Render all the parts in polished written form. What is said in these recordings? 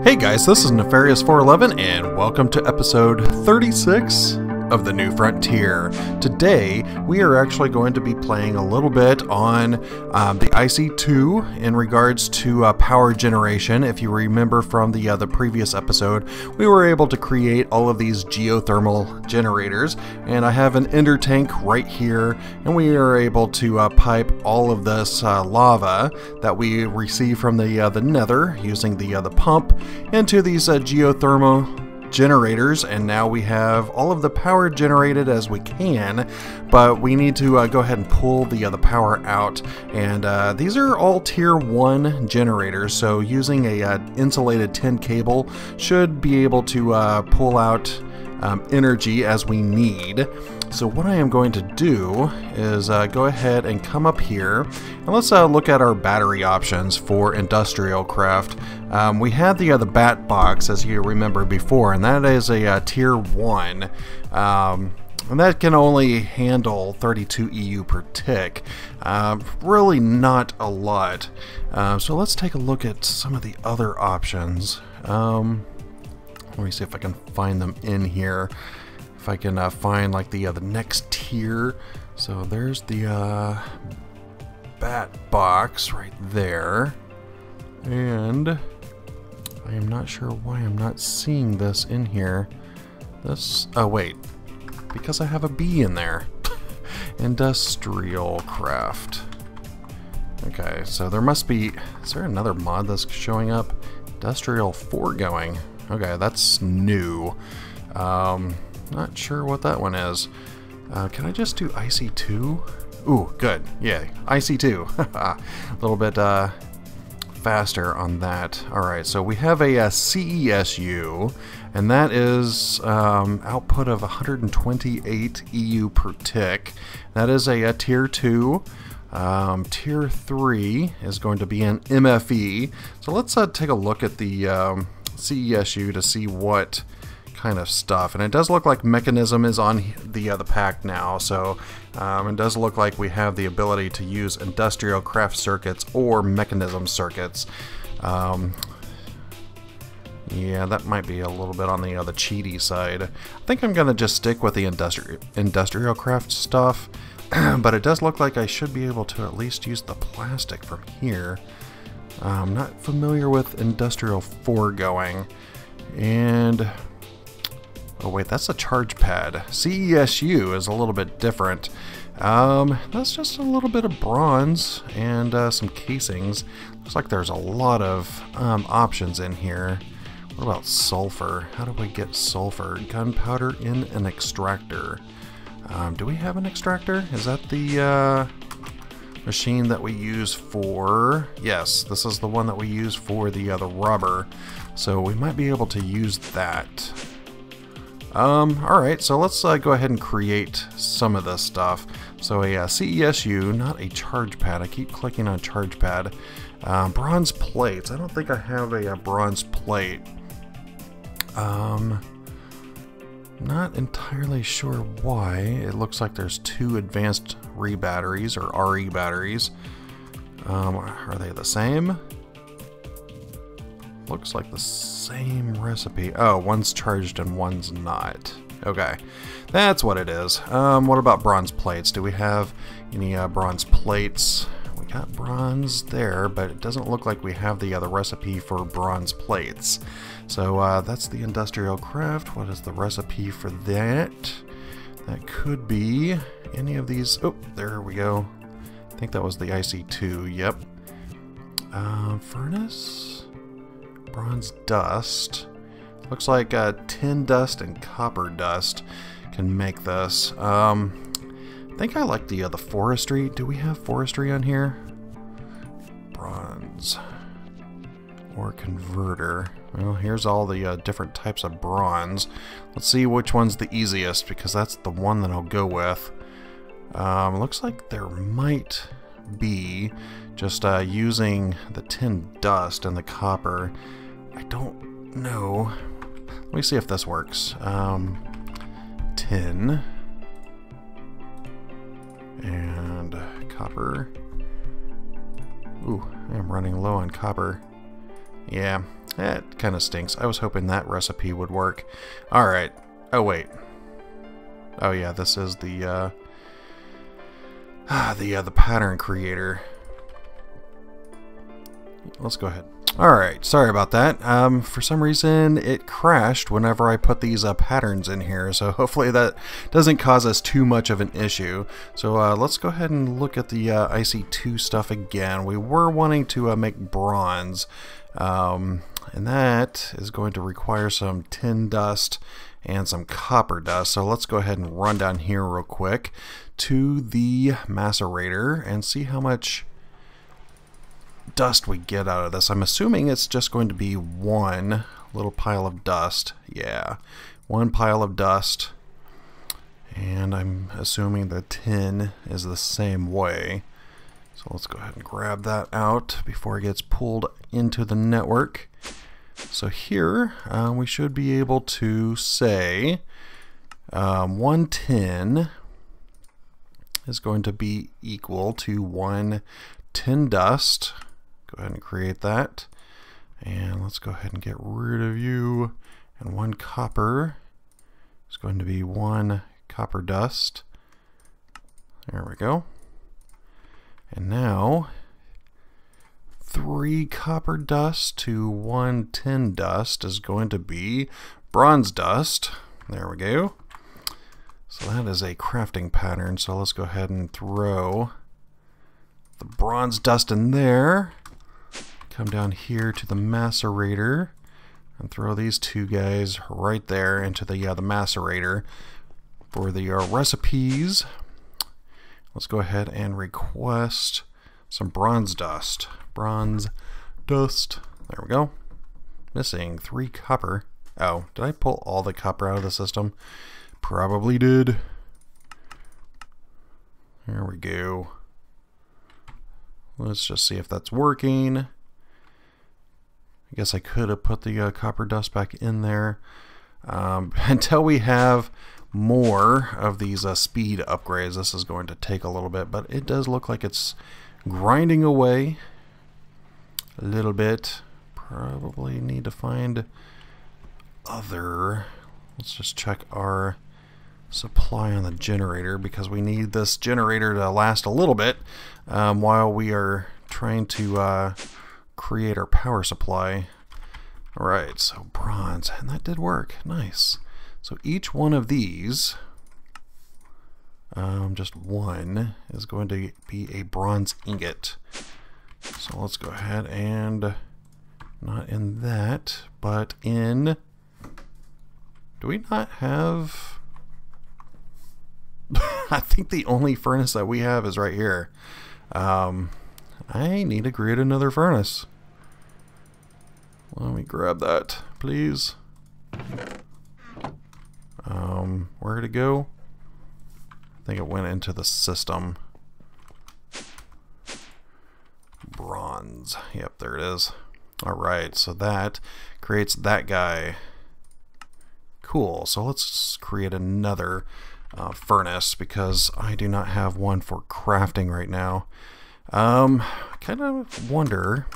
Hey guys, this is Nefarious411 and welcome to episode 36 of The New Frontier. Today we are actually going to be playing a little bit on the IC2 in regards to power generation. If you remember from the previous episode, we were able to create all of these geothermal generators, and I have an ender tank right here, and we are able to pipe all of this lava that we receive from the nether using the pump into these geothermal generators, and now we have all of the power generated as we can, but we need to go ahead and pull the power out, and these are all tier 1 generators, so using a insulated tin cable should be able to pull out energy as we need. So what I am going to do is go ahead and come up here and let's look at our battery options for industrial craft. We had the batbox, as you remember before, and that is a tier 1. And that can only handle 32 EU per tick. Really not a lot. So let's take a look at some of the other options. Let me see if I can find them in here. If I can find like the next tier. So there's the bat box right there, and I am not sure why I'm not seeing this in here. This, oh wait, because I have a B in there. Industrial craft. Okay, so there must be, is there another mod that's showing up? Industrial foregoing. Okay, that's new. Not sure what that one is. Can I just do IC2? Ooh, good. Yeah, IC2. A little bit faster on that. Alright, so we have a CESU, and that is output of 128 EU per tick. That is a tier 2. Tier 3 is going to be an MFE. So let's take a look at the CESU to see what kind of stuff, and it does look like mechanism is on the pack now, so it does look like we have the ability to use industrial craft circuits or mechanism circuits. Yeah, that might be a little bit on the cheaty side. I think I'm gonna just stick with the industrial craft stuff, but it does look like I should be able to at least use the plastic from here. I'm not familiar with industrial foregoing, and oh wait, that's a charge pad. CESU is a little bit different. That's just a little bit of bronze and some casings. Looks like there's a lot of options in here. What about sulfur? How do we get sulfur? Gunpowder in an extractor. Do we have an extractor? Is that the machine that we use for... Yes, this is the one that we use for the rubber. So we might be able to use that. Alright, so let's go ahead and create some of this stuff. So a CESU, not a charge pad. I keep clicking on charge pad. Bronze plates. I don't think I have a bronze plate. Not entirely sure why. It looks like there's 2 advanced batteries or RE batteries. Are they the same? Looks like the same recipe. Oh, one's charged and one's not. Okay, that's what it is. What about bronze plates? Do we have any bronze plates? We got bronze there, but it doesn't look like we have the recipe for bronze plates. So that's the industrial craft. What is the recipe for that? That could be any of these. Oh, there we go. I think that was the IC2. Yep. Furnace. Bronze dust. Looks like tin dust and copper dust can make this. I think I like the forestry. Do we have forestry on here? Bronze or converter. Well, here's all the different types of bronze. Let's see which one's the easiest, because that's the one that I'll go with. Looks like there might be just using the tin dust and the copper. I don't know. Let me see if this works. Tin and copper. Ooh, I'm running low on copper. Yeah, that kind of stinks. I was hoping that recipe would work. Alright. Oh, wait. Oh, yeah, this is the pattern creator. Let's go ahead. Alright, sorry about that. For some reason, it crashed whenever I put these patterns in here, so hopefully that doesn't cause us too much of an issue. So let's go ahead and look at the IC2 stuff again. We were wanting to make bronze, and that is going to require some tin dust and some copper dust. So let's go ahead and run down here real quick to the macerator and see how much dust we get out of this. I'm assuming it's just going to be one little pile of dust. Yeah, one pile of dust. And I'm assuming the tin is the same way. So let's go ahead and grab that out before it gets pulled into the network. So here we should be able to say 1 tin is going to be equal to 1 tin dust. Go ahead and create that. And let's go ahead and get rid of you. And 1 copper is going to be 1 copper dust. There we go. And now 3 copper dust to 1 tin dust is going to be bronze dust. There we go. So that is a crafting pattern. So let's go ahead and throw the bronze dust in there. Come down here to the macerator and throw these 2 guys right there into the macerator for the recipes. Let's go ahead and request some bronze dust. Bronze dust. There we go. Missing 3 copper. Oh, did I pull all the copper out of the system? Probably did. There we go. Let's just see if that's working. I guess I could have put the copper dust back in there. Until we have more of these speed upgrades, this is going to take a little bit, but it does look like it's grinding away a little bit. Probably need to find other. Let's just check our supply on the generator, because we need this generator to last a little bit while we are trying to create our power supply. Alright, so bronze, and that did work. Nice. So each one of these, just one, is going to be a bronze ingot. So let's go ahead and, not in that, but in, do we not have, I think the only furnace that we have is right here. I need to create another furnace. Let me grab that, please. Where'd it go? I think it went into the system. Bronze. Yep, there it is. Alright, so that creates that guy. Cool, so let's create another furnace, because I do not have one for crafting right now. Kind of wonder,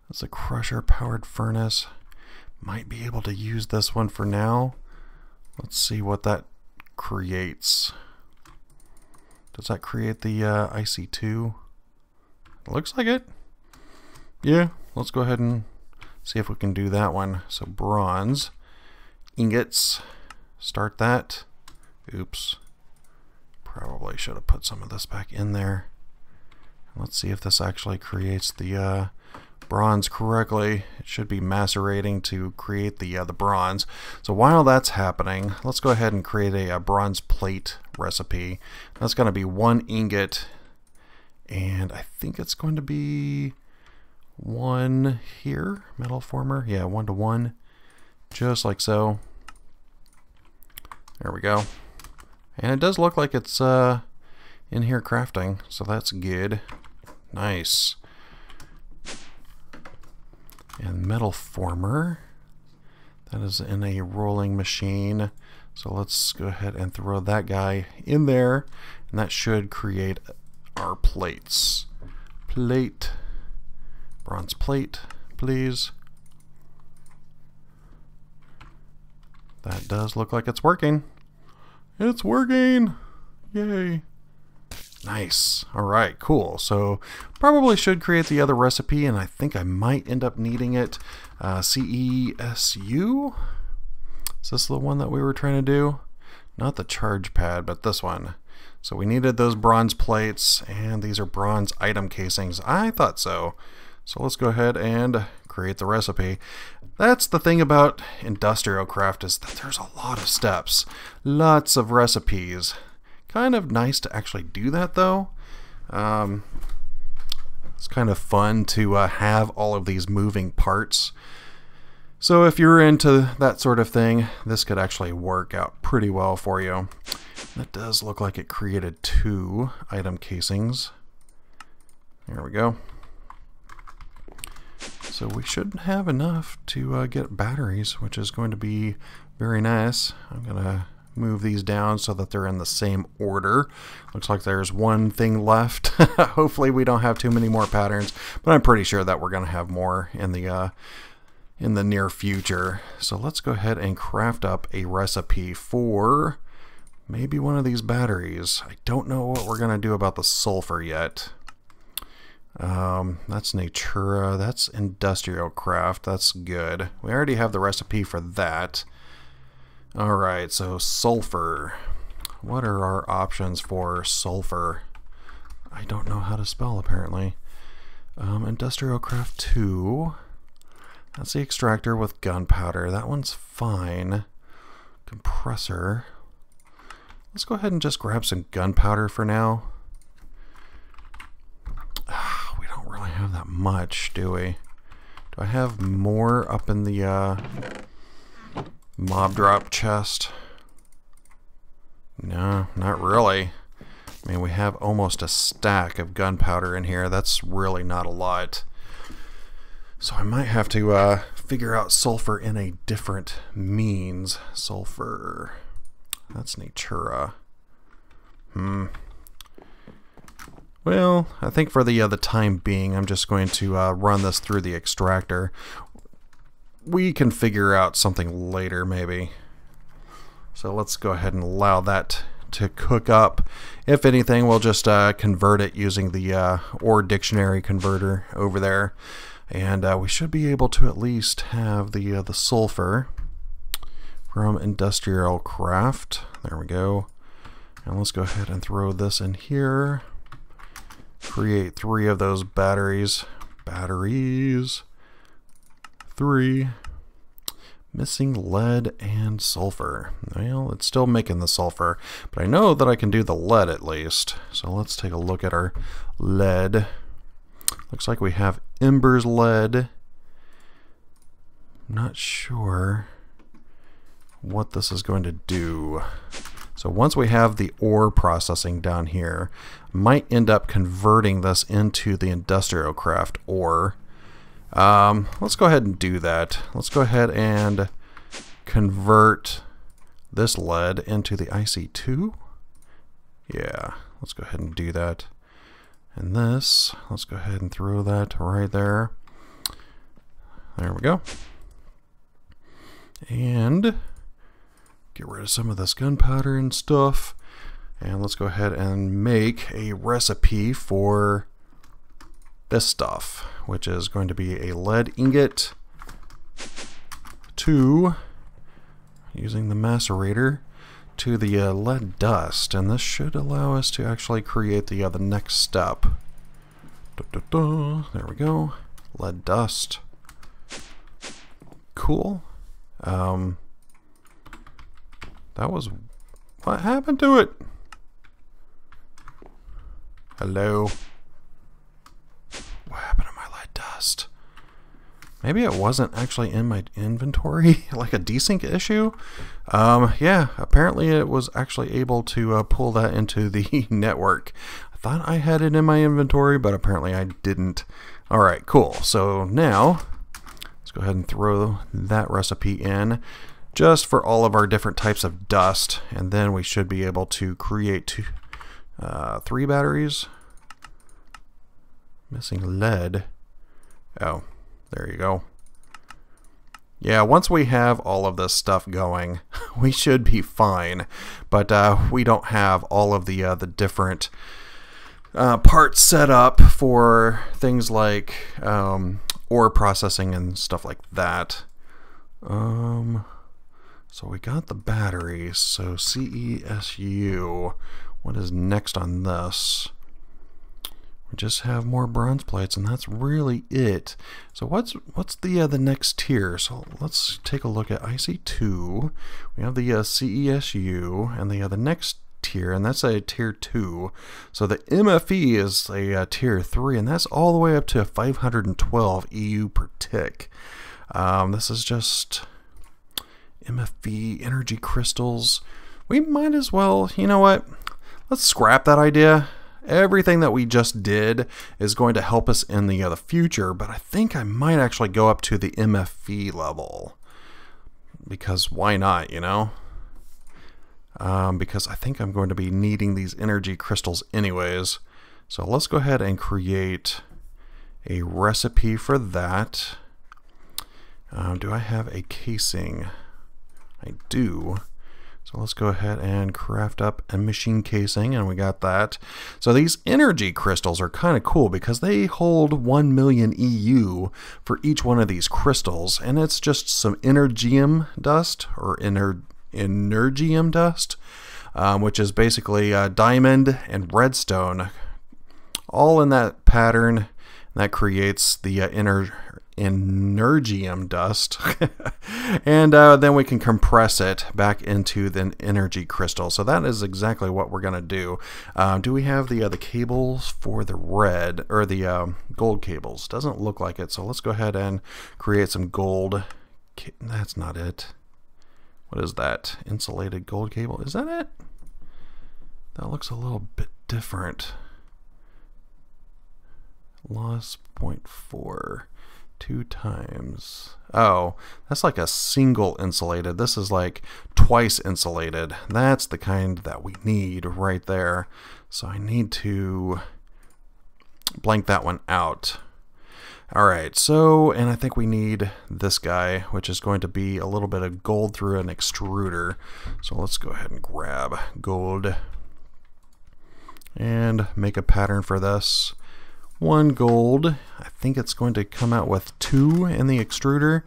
that's a crusher powered furnace. Might be able to use this one for now. Let's see what that creates. Does that create the IC2? Looks like it. Yeah, let's go ahead and see if we can do that one. So bronze ingots, start that. Oops, probably should have put some of this back in there. Let's see if this actually creates the bronze correctly. It should be macerating to create the bronze. So while that's happening, let's go ahead and create a bronze plate recipe. That's going to be 1 ingot, and I think it's going to be 1 here, metal former. Yeah, 1 to 1, just like so. There we go. And it does look like it's in here crafting, so that's good. Nice. And metal former, that is in a rolling machine. So let's go ahead and throw that guy in there, and that should create our plates. Plate Bronze plate, please. That does look like it's working. It's working! Yay! Nice. Alright, cool. So probably should create the other recipe, and I think I might end up needing it. CESU? Is this the one that we were trying to do? Not the charge pad, but this one. So we needed those bronze plates, and these are bronze item casings. I thought so. So let's go ahead and create the recipe. That's the thing about industrial craft, is that there's a lot of steps. Lots of recipes. Kind of nice to actually do that though. It's kind of fun to have all of these moving parts. So if you're into that sort of thing, this could actually work out pretty well for you. That does look like it created 2 item casings. There we go. So we should have enough to get batteries, which is going to be very nice. I'm going to move these down so that they're in the same order. Looks like there's one thing left. Hopefully we don't have too many more patterns, but I'm pretty sure that we're going to have more in the near future. So let's go ahead and craft up a recipe for maybe one of these batteries. I don't know what we're going to do about the sulfur yet. That's Natura, that's industrial craft, that's good. We already have the recipe for that. Alright, so sulfur. What are our options for sulfur? I don't know how to spell apparently. Industrial craft 2. That's the extractor with gunpowder. That one's fine. Compressor. Let's go ahead and just grab some gunpowder for now. We don't really have that much, do we? Do I have more up in the mob drop chest? No, not really. I mean, we have almost a stack of gunpowder in here. That's really not a lot. So I might have to figure out sulfur in a different means. Sulfur. That's Natura. Well, I think for the time being, I'm just going to run this through the extractor. We can figure out something later, maybe. So let's go ahead and allow that to cook up. If anything, we'll just convert it using the ore dictionary converter over there. And we should be able to at least have the sulfur from industrial craft. There we go. And let's go ahead and throw this in here. Create 3 of those batteries. Batteries. 3. Missing lead and sulfur. Well, it's still making the sulfur, but I know that I can do the lead at least. So let's take a look at our lead. Looks like we have Ember's lead. Not sure what this is going to do. So once we have the ore processing down here, might end up converting this into the industrial craft ore. Let's go ahead and do that. Let's go ahead and convert this lead into the IC2. Yeah, let's go ahead and do that. And this, let's go ahead and throw that right there. There we go. And get rid of some of this gunpowder and stuff. And let's go ahead and make a recipe for this stuff, which is going to be a lead ingot to, using the macerator, to the lead dust. And this should allow us to actually create the next step. There we go. Lead dust. Cool. That was... What happened to it? Hello? What happened to my lead dust? Maybe it wasn't actually in my inventory, like a desync issue? Yeah, apparently it was actually able to pull that into the network. I thought I had it in my inventory, but apparently I didn't. Alright, cool. So now, let's go ahead and throw that recipe in, just for all of our different types of dust, and then we should be able to create 3 batteries. Missing lead. Oh, there you go. Yeah, once we have all of this stuff going, we should be fine. But we don't have all of the different parts set up for things like ore processing and stuff like that. So we got the battery. So CESU. What is next on this? We just have more bronze plates, and that's really it. So what's the next tier? So let's take a look at IC2. We have the CESU, and the next tier, and that's a tier 2. So the MFE is a tier 3, and that's all the way up to 512 EU per tick. This is just MFE energy crystals. We might as well, you know what? Let's scrap that idea. Everything that we just did is going to help us in the future, but I think I might actually go up to the MFE level. Because why not, you know? Because I think I'm going to be needing these energy crystals anyways. So let's go ahead and create a recipe for that. Do I have a casing? I do. So let's go ahead and craft up a machine casing, and we got that. So these energy crystals are kind of cool because they hold 1 million EU for each one of these crystals, and it's just some energium dust, or energium dust, which is basically diamond and redstone, all in that pattern. That creates the energium dust. And then we can compress it back into the energy crystal. So that is exactly what we're going to do. Do we have the cables for the red, or the gold cables? Doesn't look like it. So let's go ahead and create some gold. That's not it. What is that? Insulated gold cable. Is that it? That looks a little bit different. Loss 0.4. 2 times. Oh, that's like a single insulated. This is like twice insulated. That's the kind that we need right there. So I need to blank that one out. Alright, so, and I think we need this guy, which is going to be a little bit of gold through an extruder. So let's go ahead and grab gold and make a pattern for this. 1 gold. I think it's going to come out with 2 in the extruder.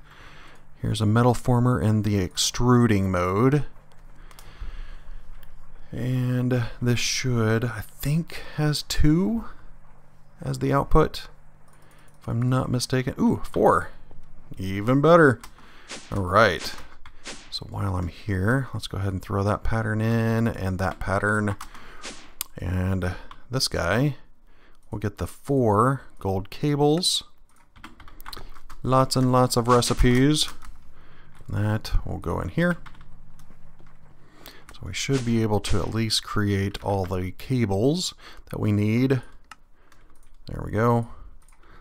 Here's a metal former in the extruding mode. And this should, I think, has 2 as the output, if I'm not mistaken. Ooh, 4. Even better. Alright. So while I'm here, let's go ahead and throw that pattern in, and that pattern. And this guy. We'll get the 4 gold cables. Lots and lots of recipes. That will go in here. So we should be able to at least create all the cables that we need. There we go.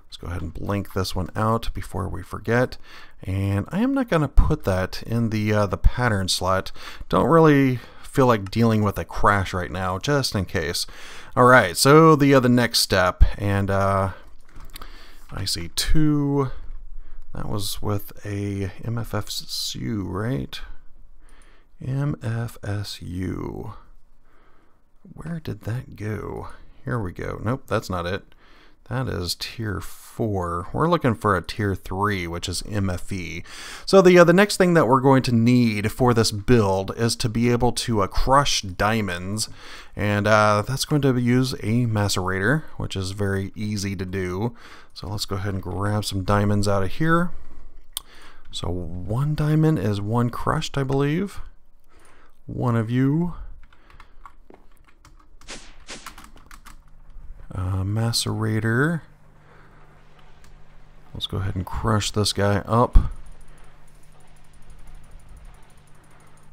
Let's go ahead and blank this one out before we forget. And I am not going to put that in the pattern slot. Don't really feel like dealing with a crash right now, just in case. Alright, so the next step, and I see 2. That was with a MFSU, right? MFSU. Where did that go? Here we go. Nope, that's not it. That is tier 4. We're looking for a tier 3, which is MFE. So the next thing that we're going to need for this build is to be able to crush diamonds. And that's going to use a macerator, which is very easy to do. So let's go ahead and grab some diamonds out of here. So 1 diamond is 1 crushed, I believe. 1 of you. Macerator. Let's go ahead and crush this guy up.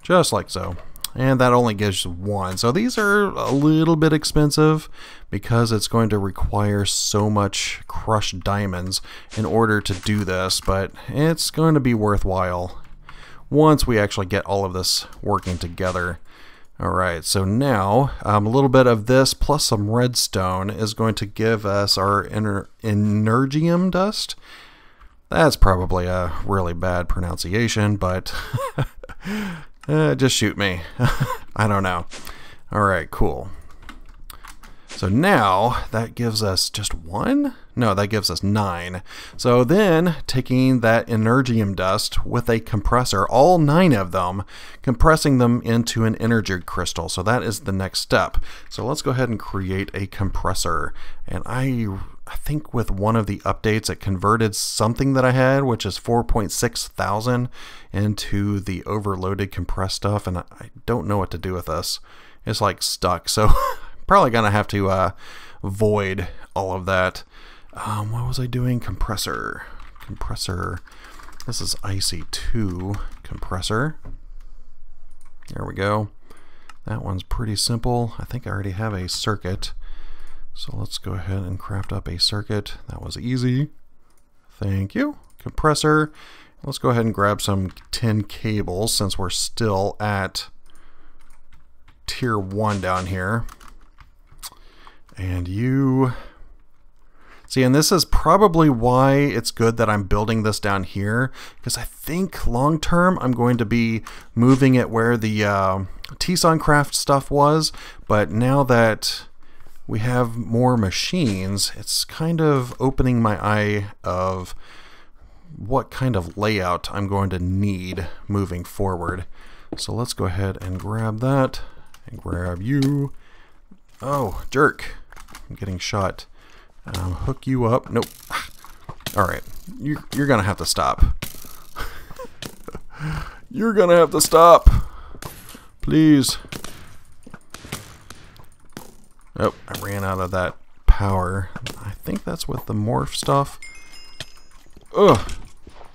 Just like so. And that only gives 1. So these are a little bit expensive because it's going to require so much crushed diamonds in order to do this, but it's going to be worthwhile once we actually get all of this working together. Alright, so now a little bit of this plus some redstone is going to give us our energium dust. That's probably a really bad pronunciation, but just shoot me. I don't know. All right, cool. So now that gives us just 1? No, that gives us 9. So then taking that energium dust with a compressor, all 9 of them, compressing them into an energy crystal. So that is the next step. So let's go ahead and create a compressor. And I think with one of the updates it converted something that I had, which is 4.6 thousand, into the overloaded compressed stuff, and I don't know what to do with this. It's like stuck, so probably gonna have to void all of that. What was I doing? Compressor. This is IC2 compressor. There we go. That one's pretty simple. I think I already have a circuit. So let's go ahead and craft up a circuit. That was easy. Thank you. Compressor. Let's go ahead and grab some tin cables since we're still at tier 1 down here. And you see, and this is probably why it's good that I'm building this down here, because I think long term I'm going to be moving it where the T-Son Craft stuff was, but now that we have more machines, it's kind of opening my eye of what kind of layout I'm going to need moving forward. So let's go ahead and grab that and grab you. Oh, jerk. I'm getting shot. Hook you up. Nope. All right. You're going to have to stop. You're going to have to stop. Please. Oh, I ran out of that power. I think that's with the morph stuff. Ugh.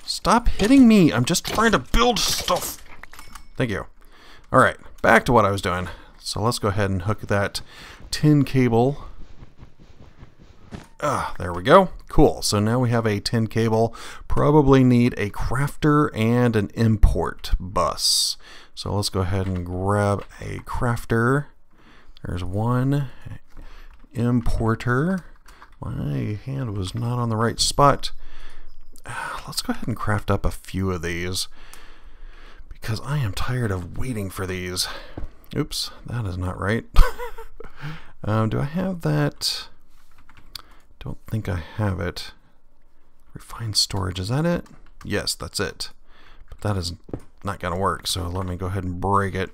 Stop hitting me. I'm just trying to build stuff. Thank you. All right. Back to what I was doing. So let's go ahead and hook that tin cable. There we go. Cool. So now we have a tin cable. Probably need a crafter and an import bus. So let's go ahead and grab a crafter. There's one. Importer. My hand was not on the right spot. Let's go ahead and craft up a few of these, because I am tired of waiting for these. Oops, that is not right. Do I have that? Don't think I have it. Refined storage, is that it? Yes, that's it. But that is not going to work, so let me go ahead and break it.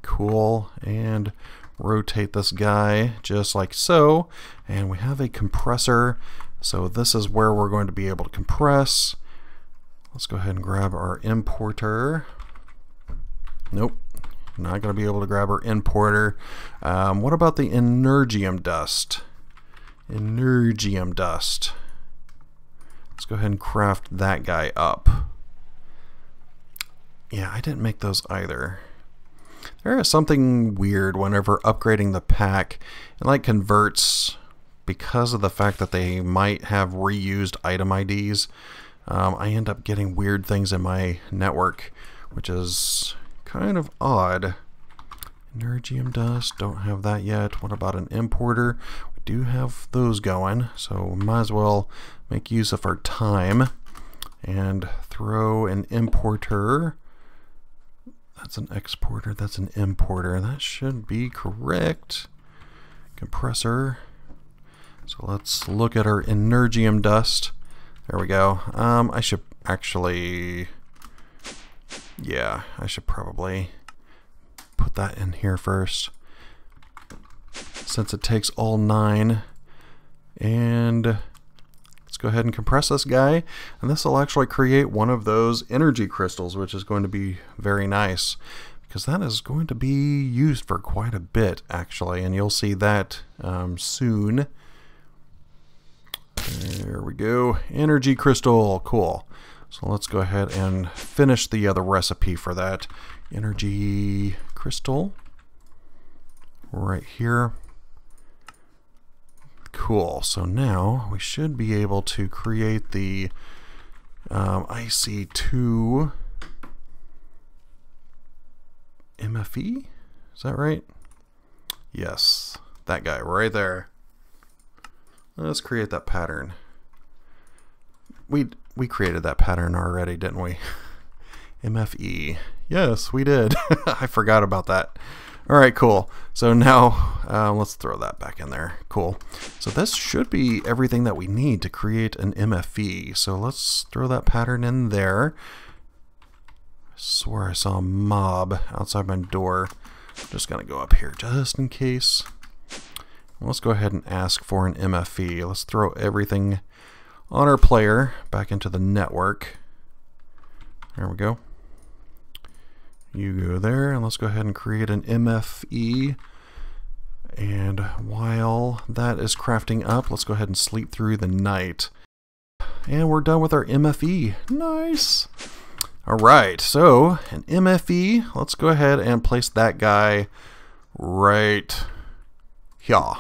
Cool, and rotate this guy just like so. And we have a compressor, so this is where we're going to be able to compress. Let's go ahead and grab our importer. Nope. Not going to be able to grab our importer. What about the energium dust? Energium dust. Let's go ahead and craft that guy up. Yeah, I didn't make those either. There is something weird whenever upgrading the pack. It like converts, because of the fact that they might have reused item IDs. I end up getting weird things in my network, which is kind of odd. Energium dust, don't have that yet. What about an importer? We do have those going, so we might as well make use of our time and throw an importer. That's an exporter, that's an importer. That should be correct. Compressor. So let's look at our energium dust. There we go. I should actually... Yeah, I should probably put that in here first, since it takes all 9. And let's go ahead and compress this guy, and this will actually create one of those energy crystals, which is going to be very nice, because that is going to be used for quite a bit actually, and you'll see that soon. There we go. Energy crystal. Cool. So let's go ahead and finish the other recipe for that. Energy crystal. Right here. Cool. So now we should be able to create the IC2 MFE. Is that right? Yes. That guy right there. Let's create that pattern. we created that pattern already, didn't we? MFE. Yes, we did. I forgot about that. All right, cool. So now let's throw that back in there. Cool. So this should be everything that we need to create an MFE. So let's throw that pattern in there. I swore I saw a mob outside my door. I'm just going to go up here just in case. Let's go ahead and ask for an MFE. Let's throw everything on our player back into the network. There we go. You go there, and let's go ahead and create an MFE. And while that is crafting up, let's go ahead and sleep through the night. And we're done with our MFE. Nice! Alright, so an MFE, let's go ahead and place that guy right here.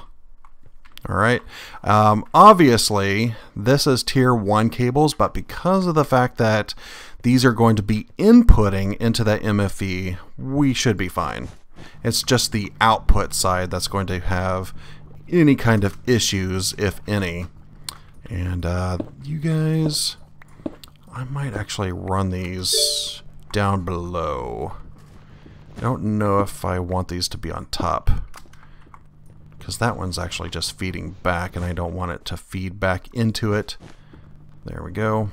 Alright, obviously this is tier 1 cables, but because of the fact that these are going to be inputting into that MFE, we should be fine. It's just the output side that's going to have any kind of issues, if any. And you guys, I might actually run these down below. I don't know if I want these to be on top, because that one's actually just feeding back and I don't want it to feed back into it. There we go.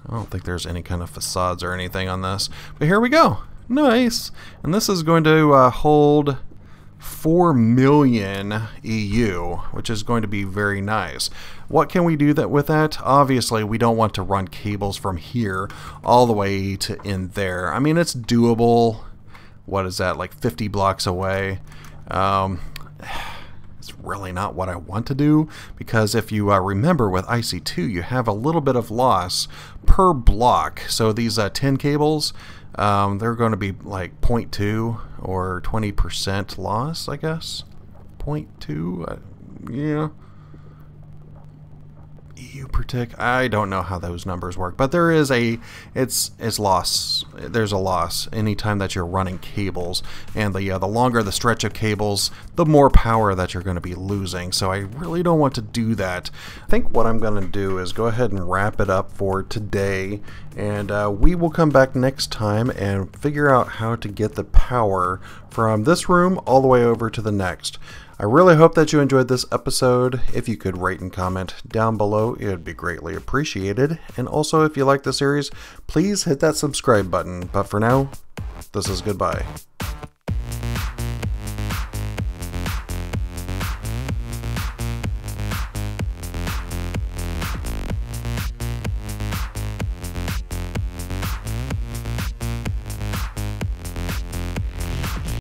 I don't think there's any kind of facades or anything on this, but here we go. Nice. And this is going to hold 4 million EU, which is going to be very nice. What can we do with that? Obviously, we don't want to run cables from here all the way to in there. I mean, it's doable. What is that, like 50 blocks away? It's really not what I want to do, because if you remember with IC2, you have a little bit of loss per block. So these 10 cables, they're going to be like 0.2 or 20% loss, I guess. 0.2, yeah. EU per tick. I don't know how those numbers work, but there is it's loss. There's a loss anytime that you're running cables, and the longer the stretch of cables, the more power that you're going to be losing. So I really don't want to do that. I think what I'm going to do is go ahead and wrap it up for today, and we will come back next time and figure out how to get the power from this room all the way over to the next. I really hope that you enjoyed this episode. If you could rate and comment down below, it would be greatly appreciated. And also, if you like the series, please hit that subscribe button. But for now, this is goodbye.